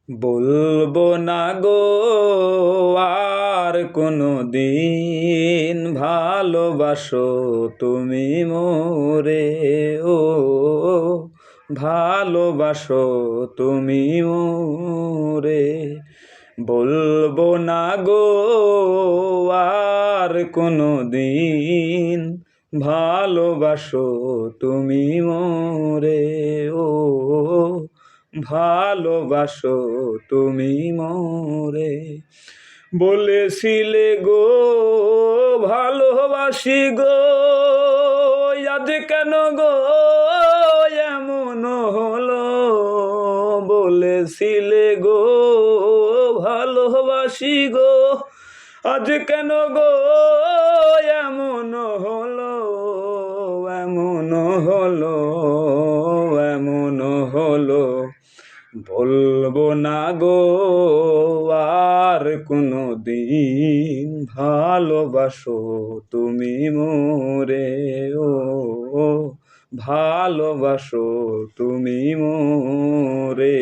বলবো না গো আর কোনো দিন ভালোবাসো তুমি মোরে, ও ভালোবাসো তুমি মোরে। বলবো না গো আর কোনো দিন ভালোবাসো তুমি মোরে, ও ভালোবাসো তুমি মোরে। বলেছিলে গো ভালোবাসি গো, আজ কেন গো এমন হলো। বলেছিলে গো ভালোবাসি গো, আজ কেন গো এমন হলো, এমন হলো, এমন হলো। বলবো না গো আর কোনো দিন ভালোবাসো তুমি মোরে, ও ভালোবাসো তুমি মোরে।